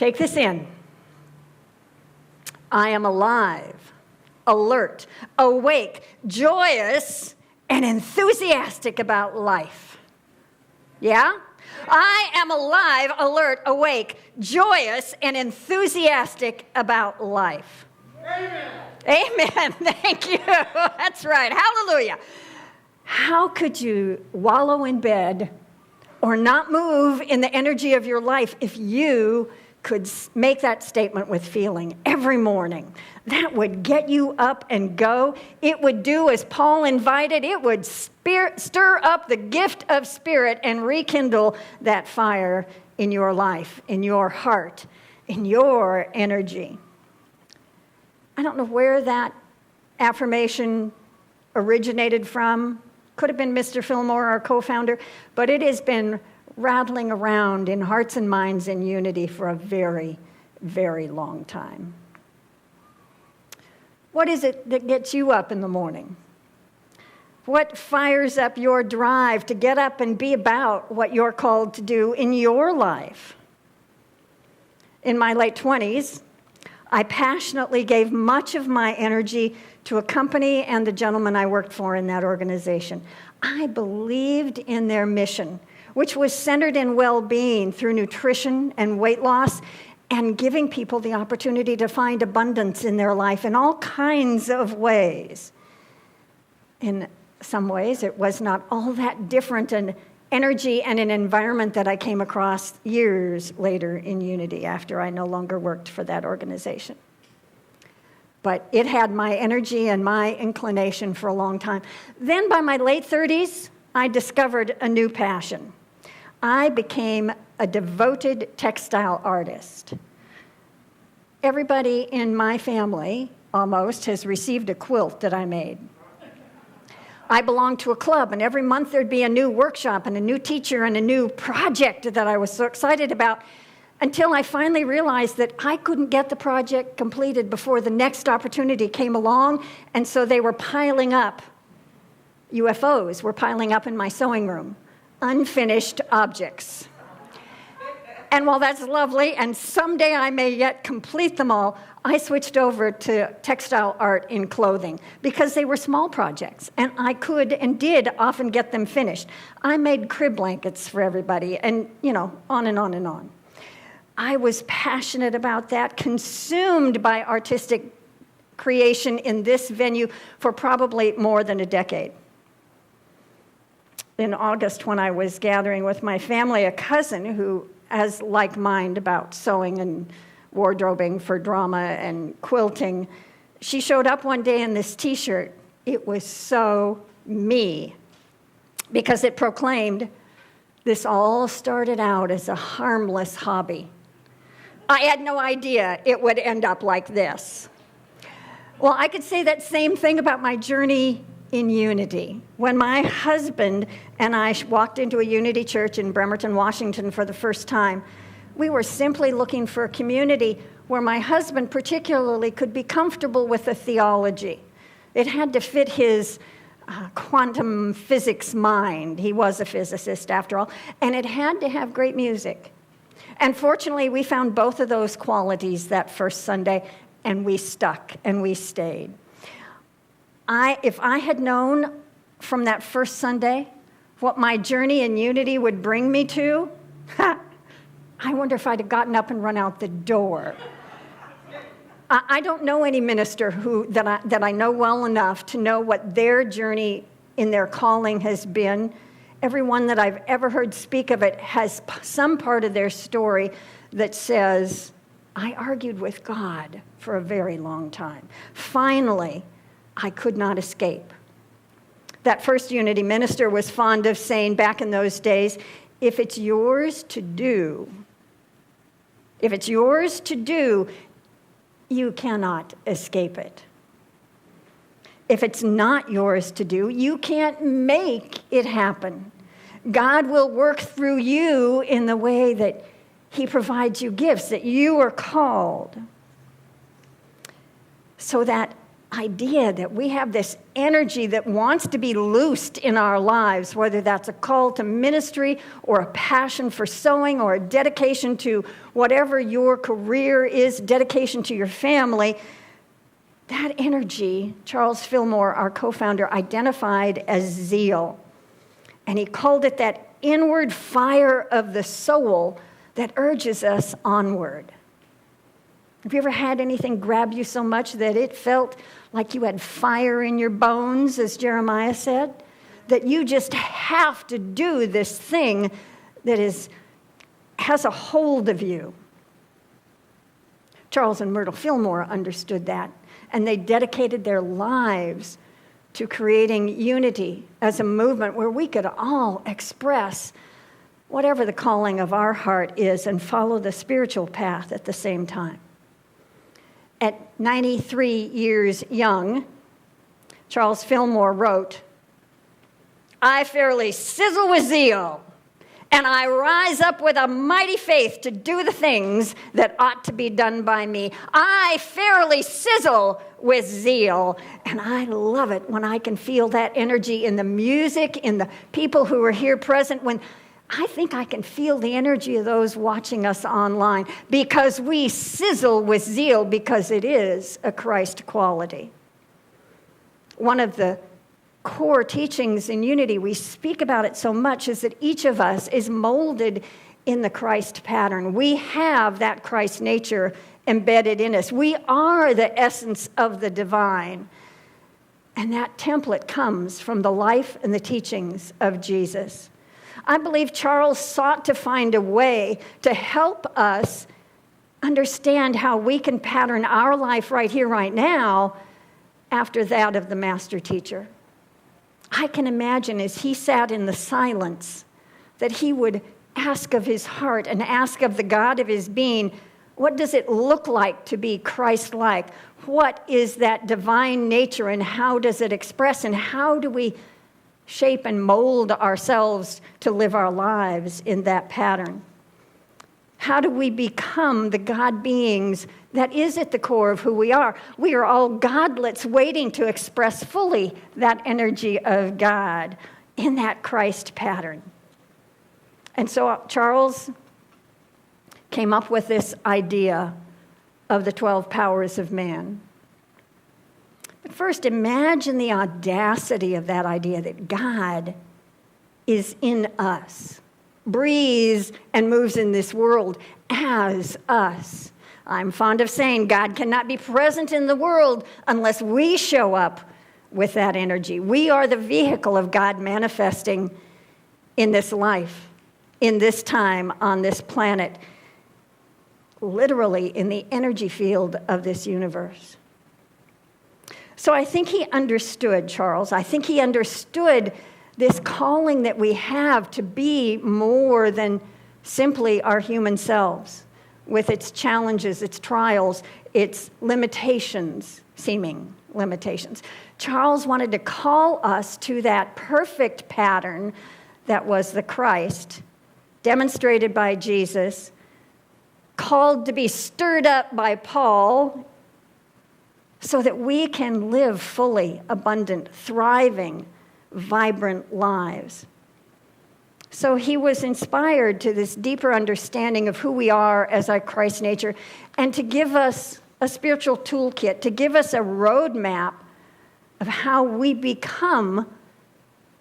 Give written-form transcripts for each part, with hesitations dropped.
Take this in. I am alive, alert, awake, joyous, and enthusiastic about life. Yeah? I am alive, alert, awake, joyous, and enthusiastic about life. Amen. Amen. Thank you. That's right. Hallelujah. How could you wallow in bed or not move in the energy of your life if you could make that statement with feeling every morning? That would get you up and go. It would do as Paul invited. It would stir up the gift of spirit and rekindle that fire in your life, in your heart, in your energy. I don't know where that affirmation originated from. Could have been Mr. Fillmore, our co-founder, but it has been rattling around in hearts and minds in unity for a very, very long time. What is it that gets you up in the morning? What fires up your drive to get up and be about what you're called to do in your life? In my late 20s, I passionately gave much of my energy to a company and the gentleman I worked for in that organization. I believed in their mission, which was centered in well-being through nutrition and weight loss and giving people the opportunity to find abundance in their life in all kinds of ways. In some ways, it was not all that different an energy and an environment that I came across years later in Unity after I no longer worked for that organization. But it had my energy and my inclination for a long time. Then by my late 30s, I discovered a new passion. I became a devoted textile artist. Everybody in my family, almost, has received a quilt that I made. I belonged to a club, and every month there'd be a new workshop and a new teacher and a new project that I was so excited about, until I finally realized that I couldn't get the project completed before the next opportunity came along, and so they were piling up. UFOs were piling up in my sewing room, unfinished objects. And while that's lovely, and someday I may yet complete them all, I switched over to textile art in clothing because they were small projects, and I could and did often get them finished. I made crib blankets for everybody, and, on and on and on. I was passionate about that, consumed by artistic creation in this venue for probably more than a decade. In August, when I was gathering with my family, a cousin who has like mind about sewing and wardrobing for drama and quilting, she showed up one day in this t-shirt. It was so me, because it proclaimed, this all started out as a harmless hobby. I had no idea it would end up like this. Well, I could say that same thing about my journey in Unity. When my husband and I walked into a Unity church in Bremerton, Washington for the first time, we were simply looking for a community where my husband particularly could be comfortable with the theology. It had to fit his quantum physics mind. He was a physicist after all. And it had to have great music. And fortunately, we found both of those qualities that first Sunday, and we stuck and we stayed. If I had known from that first Sunday what my journey in Unity would bring me to, I wonder if I'd have gotten up and run out the door. I don't know any minister that I know well enough to know what their journey in their calling has been. Everyone that I've ever heard speak of it has some part of their story that says, I argued with God for a very long time. Finally, I could not escape. That first Unity minister was fond of saying back in those days, if it's yours to do, you cannot escape it. If it's not yours to do, you can't make it happen. God will work through you in the way that He provides you gifts, that you are called. So that idea that we have this energy that wants to be loosed in our lives, whether that's a call to ministry or a passion for sewing or a dedication to whatever your career is, dedication to your family. That energy, Charles Fillmore, our co-founder, identified as zeal. And he called it that inward fire of the soul that urges us onward. Have you ever had anything grab you so much that it felt like you had fire in your bones, as Jeremiah said? That you just have to do this thing that has a hold of you. Charles and Myrtle Fillmore understood that, and they dedicated their lives to creating unity as a movement where we could all express whatever the calling of our heart is and follow the spiritual path at the same time. At 93 years young, Charles Fillmore wrote, "I fairly sizzle with zeal, and I rise up with a mighty faith to do the things that ought to be done by me. I fairly sizzle with zeal." And I love it when I can feel that energy in the music, in the people who are here present, when I think I can feel the energy of those watching us online, because we sizzle with zeal, because it is a Christ quality. One of the core teachings in unity, we speak about it so much, is that each of us is molded in the Christ pattern. We have that Christ nature embedded in us. We are the essence of the divine. And that template comes from the life and the teachings of Jesus. I believe Charles sought to find a way to help us understand how we can pattern our life right here, right now, after that of the master teacher. I can imagine as he sat in the silence that he would ask of his heart and ask of the God of his being, what does it look like to be Christ-like? What is that divine nature, and how does it express, and how do we shape and mold ourselves to live our lives in that pattern? How do we become the God beings that is at the core of who we are? We are all godlets waiting to express fully that energy of God in that Christ pattern. And so Charles came up with this idea of the 12 powers of man. But first, imagine the audacity of that idea that God is in us, breathes and moves in this world as us. I'm fond of saying God cannot be present in the world unless we show up with that energy. We are the vehicle of God manifesting in this life, in this time, on this planet, literally in the energy field of this universe. So I think he understood, Charles. I think he understood this calling that we have to be more than simply our human selves, with its challenges, its trials, its limitations, seeming limitations. Charles wanted to call us to that perfect pattern that was the Christ, demonstrated by Jesus, called to be stirred up by Paul, so that we can live fully, abundant, thriving, vibrant lives. So he was inspired to this deeper understanding of who we are as our Christ nature, and to give us a spiritual toolkit, to give us a roadmap of how we become,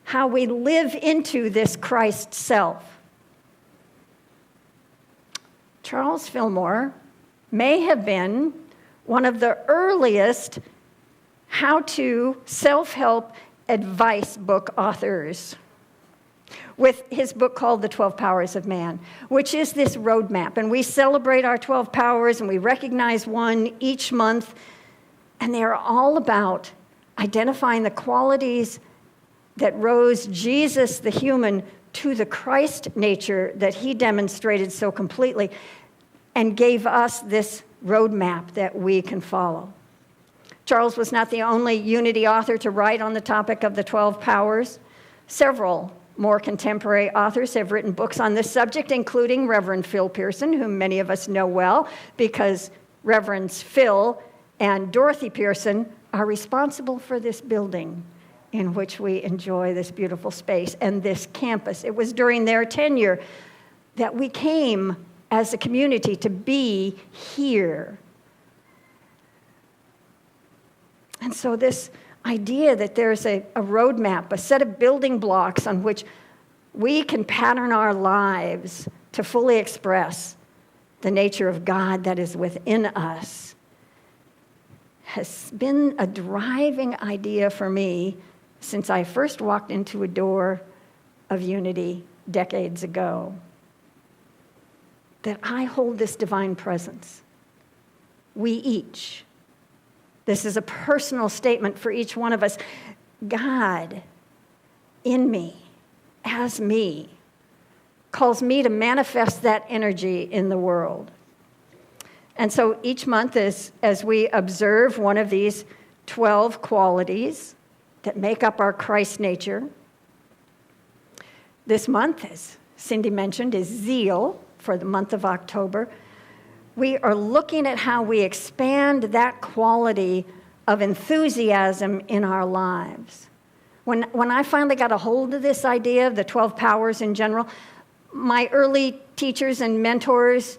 how we live into this Christ self. Charles Fillmore may have been one of the earliest how-to self-help advice book authors, with his book called The 12 Powers of Man, which is this roadmap. And we celebrate our 12 powers, and we recognize one each month. And they're all about identifying the qualities that rose Jesus, the human, to the Christ nature that he demonstrated so completely, and gave us this roadmap that we can follow. Charles was not the only unity author to write on the topic of the 12 powers. Several more contemporary authors have written books on this subject, including Reverend Phil Pearson, whom many of us know well, because Reverends Phil and Dorothy Pearson are responsible for this building in which we enjoy this beautiful space and this campus. It was during their tenure that we came as a community to be here. And so this idea that there's a roadmap, a set of building blocks on which we can pattern our lives to fully express the nature of God that is within us, has been a driving idea for me since I first walked into a door of unity decades ago. That I hold this divine presence. We each. This is a personal statement for each one of us. God in me, as me, calls me to manifest that energy in the world. And so each month as we observe one of these 12 qualities that make up our Christ nature, this month, as Cindy mentioned, is Zeal for the month of October. We are looking at how we expand that quality of enthusiasm in our lives. When I finally got a hold of this idea of the 12 powers in general, my early teachers and mentors,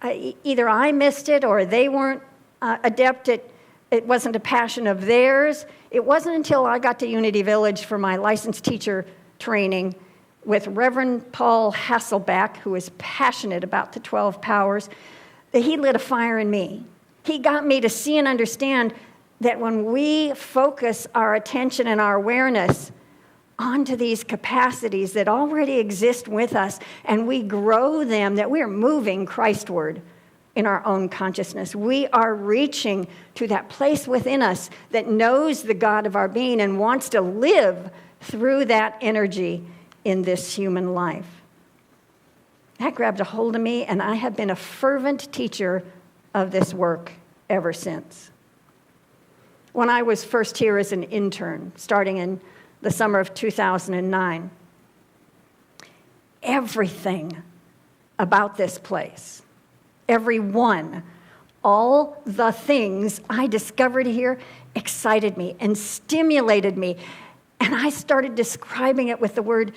either I missed it or they weren't adept at it. Wasn't a passion of theirs. It wasn't until I got to Unity Village for my licensed teacher training with Reverend Paul Hasselback, who is passionate about the 12 powers, that he lit a fire in me. He got me to see and understand that when we focus our attention and our awareness onto these capacities that already exist with us, and we grow them, that we are moving Christward in our own consciousness. We are reaching to that place within us that knows the God of our being and wants to live through that energy in this human life. That grabbed a hold of me, and I have been a fervent teacher of this work ever since. When I was first here as an intern, starting in the summer of 2009, everything about this place, everyone, all the things I discovered here excited me and stimulated me. And I started describing it with the word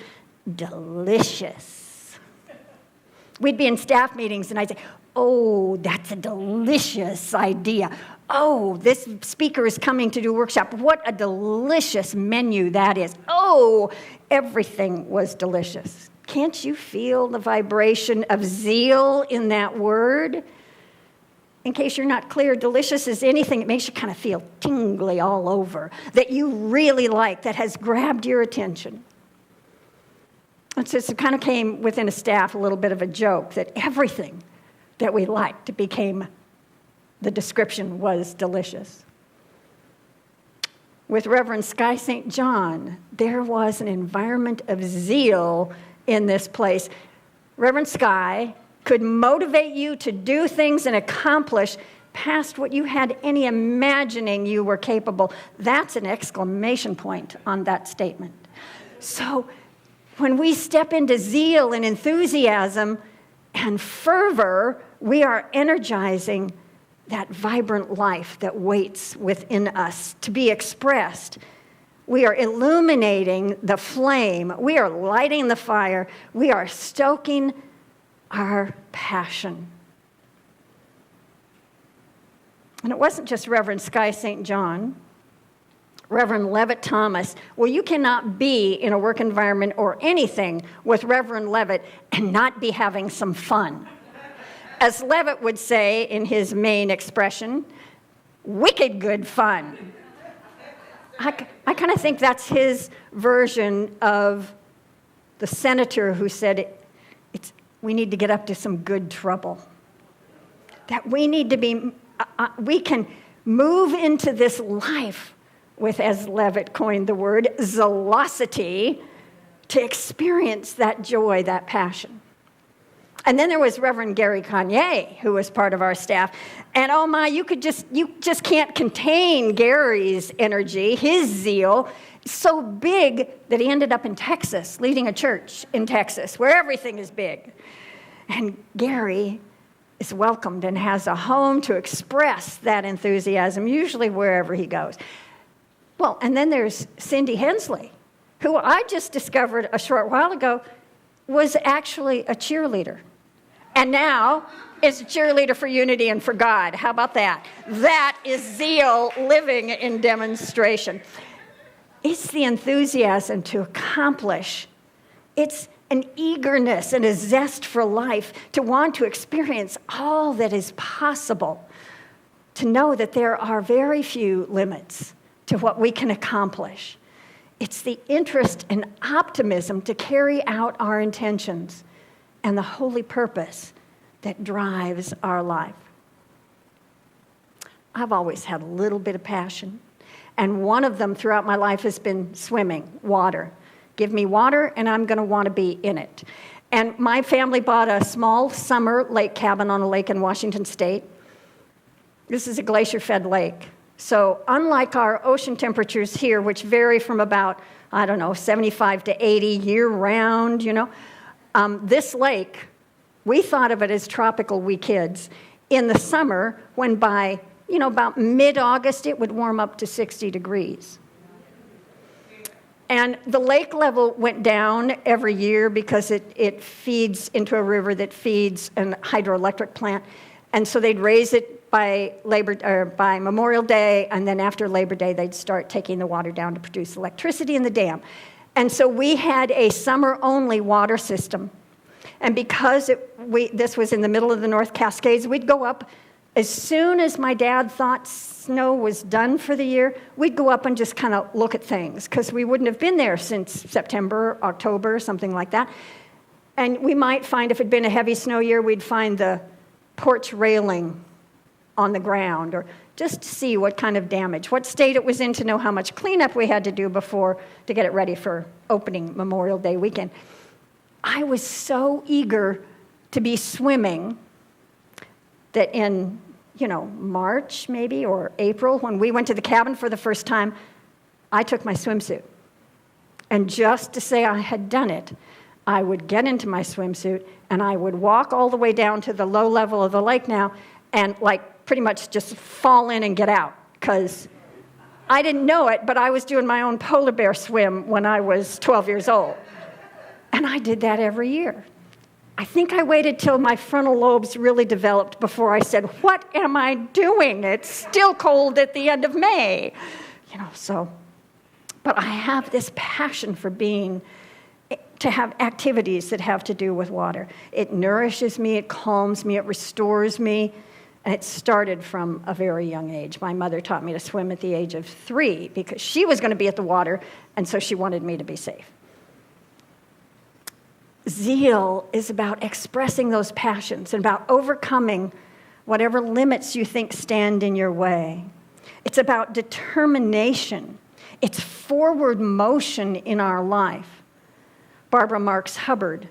delicious. We'd be in staff meetings and I'd say, oh, that's a delicious idea. Oh, this speaker is coming to do a workshop. What a delicious menu that is. Oh, everything was delicious. Can't you feel the vibration of zeal in that word? In case you're not clear, delicious is anything that makes you kind of feel tingly all over, that you really like, that has grabbed your attention. And so it kind of came within a staff a little bit of a joke that everything that we liked became, the description was delicious. With Reverend Sky St. John, there was an environment of zeal in this place. Reverend Sky could motivate you to do things and accomplish past what you had any imagining you were capable. That's an exclamation point on that statement. So when we step into zeal and enthusiasm and fervor, we are energizing that vibrant life that waits within us to be expressed. We are illuminating the flame. We are lighting the fire. We are stoking our passion. And it wasn't just Reverend Sky St. John, Reverend Levitt Thomas. Well, you cannot be in a work environment or anything with Reverend Levitt and not be having some fun. As Levitt would say in his main expression, wicked good fun. I kind of think that's his version of the senator who said, we need to get up to some good trouble. That we need to be, we can move into this life with, as Levitt coined the word, zealosity, to experience that joy, that passion. And then there was Reverend Gary Kanye, who was part of our staff. And oh my, you just can't contain Gary's energy, his zeal, so big that he ended up in Texas, leading a church in Texas, where everything is big. And Gary is welcomed and has a home to express that enthusiasm, usually wherever he goes. Well, and then there's Cindy Hensley, who I just discovered a short while ago was actually a cheerleader. And now is a cheerleader for unity and for God. How about that? That is Zeal living in demonstration. It's the enthusiasm to accomplish. It's an eagerness and a zest for life to want to experience all that is possible, to know that there are very few limits to what we can accomplish. It's the interest and optimism to carry out our intentions and the holy purpose that drives our life. I've always had a little bit of passion, and one of them throughout my life has been swimming, water. Give me water, and I'm going to want to be in it. And my family bought a small summer lake cabin on a lake in Washington State. This is a glacier-fed lake. So unlike our ocean temperatures here, which vary from about, 75 to 80 year-round, this lake, we thought of it as tropical, we kids. In the summer, when by, about mid-August, it would warm up to 60 degrees. And the lake level went down every year because it feeds into a river that feeds an hydroelectric plant. And so they'd raise it by Memorial Day, and then after Labor Day, they'd start taking the water down to produce electricity in the dam. And so we had a summer-only water system. And because this was in the middle of the North Cascades, we'd go up. As soon as my dad thought snow was done for the year, we'd go up and just kind of look at things, because we wouldn't have been there since September, October, something like that. And we might find, if it'd been a heavy snow year, we'd find the porch railing on the ground, or just to see what kind of damage, what state it was in, to know how much cleanup we had to do to get it ready for opening Memorial Day weekend. I was so eager to be swimming that in, March maybe, or April, when we went to the cabin for the first time, I took my swimsuit. And just to say I had done it, I would get into my swimsuit and I would walk all the way down to the low level of the lake now and pretty much just fall in and get out, because I didn't know it, but I was doing my own polar bear swim when I was 12 years old. And I did that every year. I think I waited till my frontal lobes really developed before I said, what am I doing? It's still cold at the end of May. But I have this passion for to have activities that have to do with water. It nourishes me, it calms me, it restores me, and it started from a very young age. My mother taught me to swim at the age of 3 because she was going to be at the water, and so she wanted me to be safe. Zeal is about expressing those passions and about overcoming whatever limits you think stand in your way. It's about determination. It's forward motion in our life. Barbara Marx Hubbard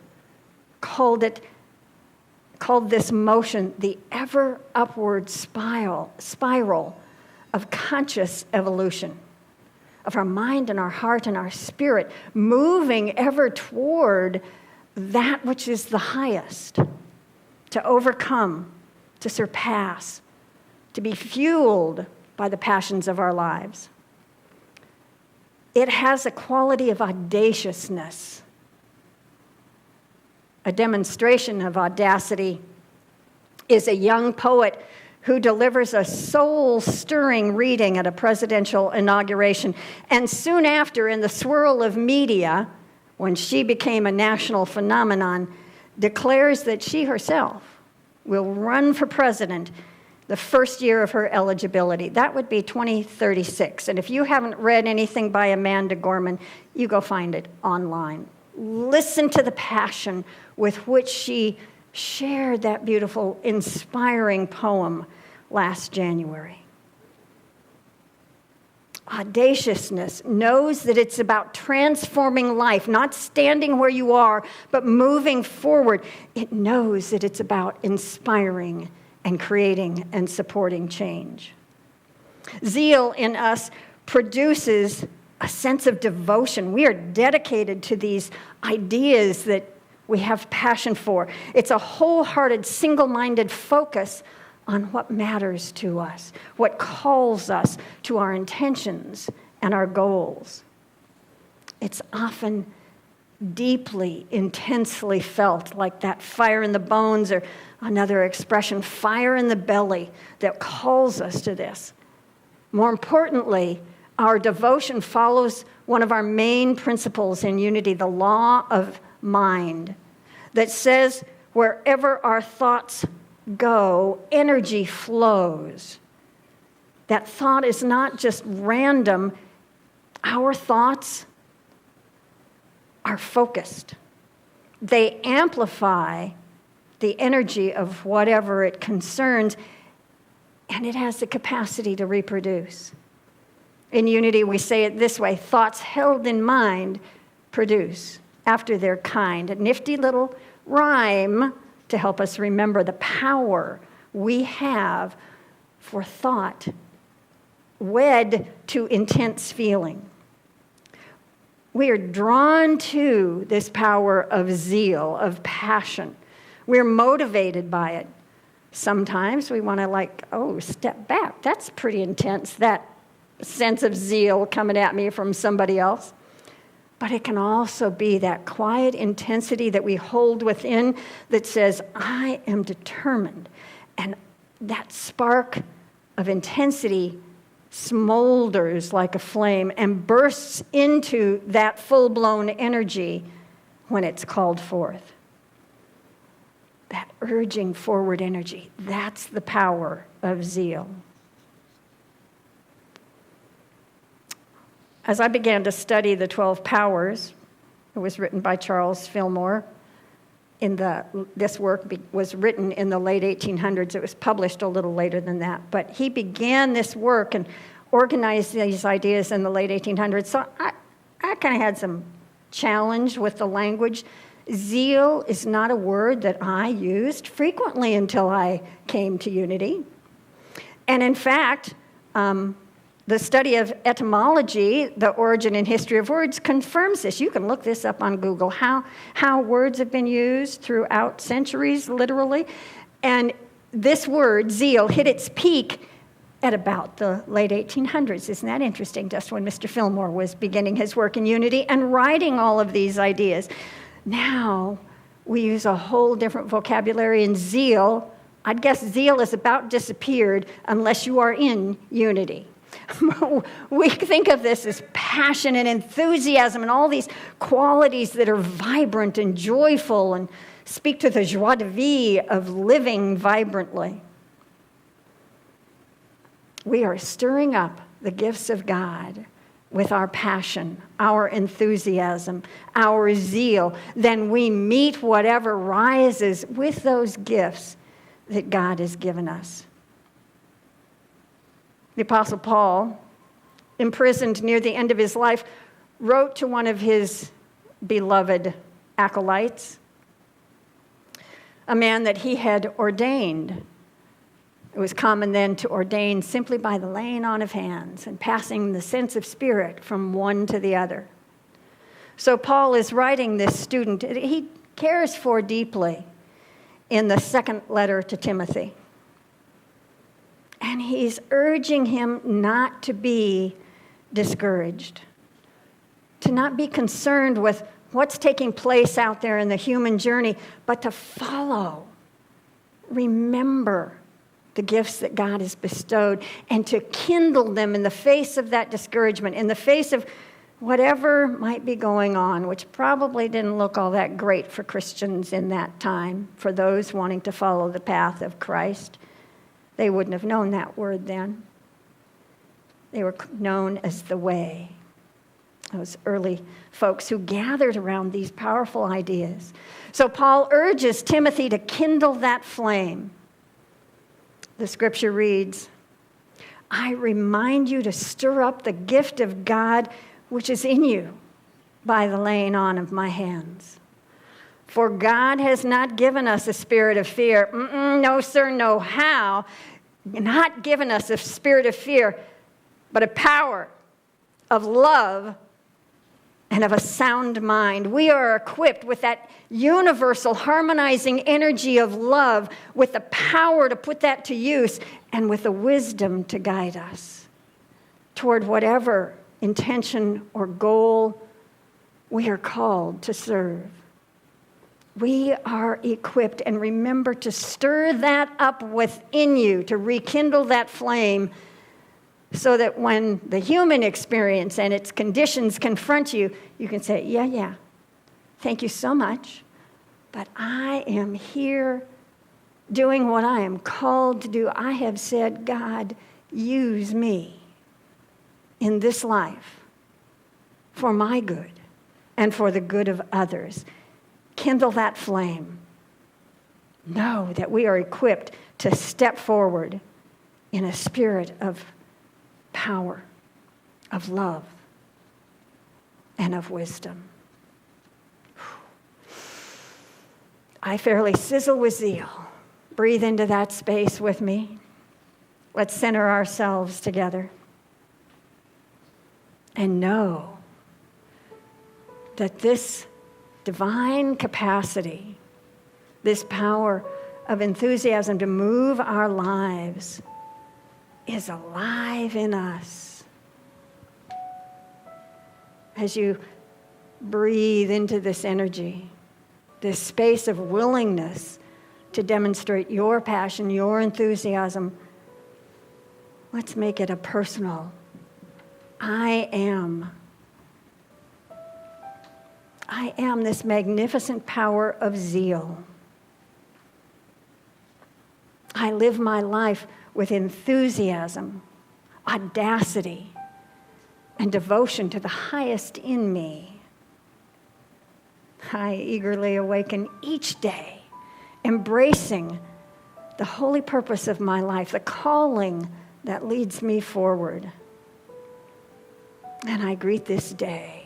called this motion the ever upward spiral of conscious evolution, of our mind and our heart and our spirit, moving ever toward that which is the highest, to overcome, to surpass, to be fueled by the passions of our lives. It has a quality of audaciousness. A demonstration of audacity is a young poet who delivers a soul-stirring reading at a presidential inauguration, and soon after, in the swirl of media, when she became a national phenomenon, declares that she herself will run for president the first year of her eligibility. That would be 2036. And if you haven't read anything by Amanda Gorman, you go find it online. Listen to the passion with which she shared that beautiful, inspiring poem last January. Audaciousness knows that it's about transforming life, not standing where you are, but moving forward. It knows that it's about inspiring and creating and supporting change. Zeal in us produces a sense of devotion. We are dedicated to these ideas that we have passion for. It's a wholehearted, single-minded focus on what matters to us, what calls us to our intentions and our goals. It's often deeply, intensely felt, like that fire in the bones, or another expression, fire in the belly, that calls us to this. More importantly, our devotion follows one of our main principles in unity, the law of mind, that says wherever our thoughts go, energy flows. That thought is not just random. Our thoughts are focused. They amplify the energy of whatever it concerns, and it has the capacity to reproduce. In unity, we say it this way: thoughts held in mind produce after their kind. A nifty little rhyme to help us remember the power we have for thought wed to intense feeling. We are drawn to this power of zeal, of passion. We're motivated by it. Sometimes we want to step back. That's pretty intense, that sense of zeal coming at me from somebody else. But it can also be that quiet intensity that we hold within that says, I am determined. And that spark of intensity smolders like a flame and bursts into that full-blown energy when it's called forth. That urging forward energy, that's the power of zeal. As I began to study the 12 powers, it was written by Charles Fillmore. This work was written in the late 1800s. It was published a little later than that. But he began this work and organized these ideas in the late 1800s. So I kind of had some challenge with the language. Zeal is not a word that I used frequently until I came to Unity. And in fact, the study of etymology, the origin and history of words, confirms this. You can look this up on Google, how words have been used throughout centuries, literally. And this word, zeal, hit its peak at about the late 1800s. Isn't that interesting? Just when Mr. Fillmore was beginning his work in Unity and writing all of these ideas. Now, we use a whole different vocabulary, and zeal, I'd guess zeal is about disappeared unless you are in Unity. We think of this as passion and enthusiasm and all these qualities that are vibrant and joyful and speak to the joie de vivre of living vibrantly. We are stirring up the gifts of God with our passion, our enthusiasm, our zeal. Then we meet whatever rises with those gifts that God has given us. The Apostle Paul, imprisoned near the end of his life, wrote to one of his beloved acolytes, a man that he had ordained. It was common then to ordain simply by the laying on of hands and passing the sense of spirit from one to the other. So Paul is writing this student he cares for deeply in the second letter to Timothy. And he's urging him not to be discouraged, to not be concerned with what's taking place out there in the human journey, but to follow, remember the gifts that God has bestowed, and to kindle them in the face of that discouragement, in the face of whatever might be going on, which probably didn't look all that great for Christians in that time, for those wanting to follow the path of Christ. They wouldn't have known that word then. They were known as the way. Those early folks who gathered around these powerful ideas. So Paul urges Timothy to kindle that flame. The scripture reads, I remind you to stir up the gift of God which is in you by the laying on of my hands. For God has not given us a spirit of fear. No, sir, no how. Not given us a spirit of fear, but a power of love and of a sound mind. We are equipped with that universal harmonizing energy of love, with the power to put that to use, and with the wisdom to guide us toward whatever intention or goal we are called to serve. We are equipped, and remember to stir that up within you, to rekindle that flame, so that when the human experience and its conditions confront you, you can say, yeah, thank you so much, but I am here doing what I am called to do. I have said, God, use me in this life for my good and for the good of others. Kindle that flame. Know that we are equipped to step forward in a spirit of power, of love, and of wisdom. I fairly sizzle with zeal. Breathe into that space with me. Let's center ourselves together and know that this divine capacity, this power of enthusiasm to move our lives, is alive in us. As you breathe into this energy, this space of willingness to demonstrate your passion, your enthusiasm, let's make it a personal I am this magnificent power of zeal. I live my life with enthusiasm, audacity, and devotion to the highest in me. I eagerly awaken each day, embracing the holy purpose of my life, the calling that leads me forward. And I greet this day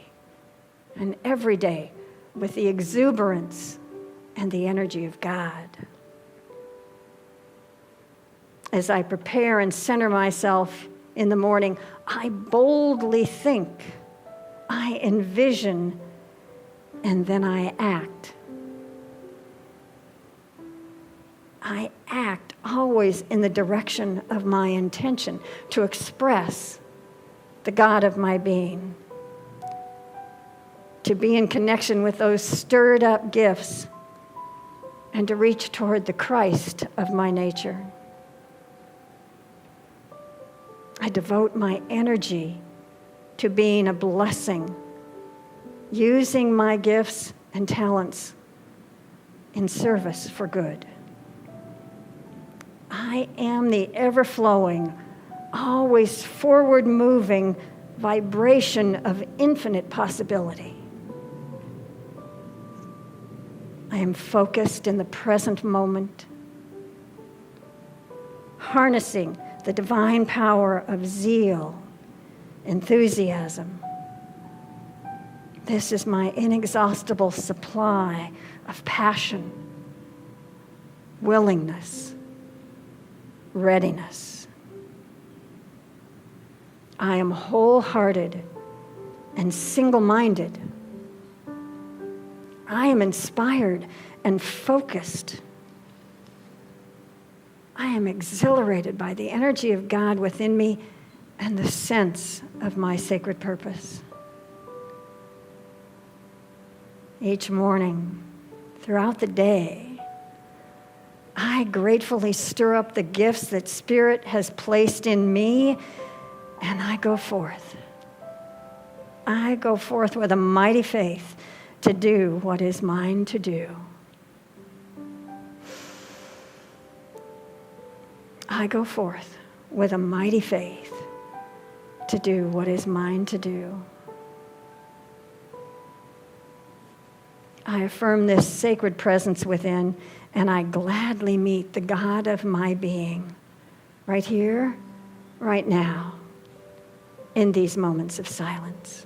and every day with the exuberance and the energy of God. As I prepare and center myself in the morning, I boldly think, I envision, and then I act. I act always in the direction of my intention to express the God of my being, to be in connection with those stirred up gifts, and to reach toward the Christ of my nature. I devote my energy to being a blessing, using my gifts and talents in service for good. I am the ever-flowing, always forward-moving vibration of infinite possibility. I am focused in the present moment, harnessing the divine power of zeal, enthusiasm. This is my inexhaustible supply of passion, willingness, readiness. I am wholehearted and single-minded. I am inspired and focused. I am exhilarated by the energy of God within me and the sense of my sacred purpose. Each morning, throughout the day, I gratefully stir up the gifts that Spirit has placed in me, and I go forth. I go forth with a mighty faith to do what is mine to do. I go forth with a mighty faith to do what is mine to do. I affirm this sacred presence within, and I gladly meet the God of my being right here, right now, in these moments of silence.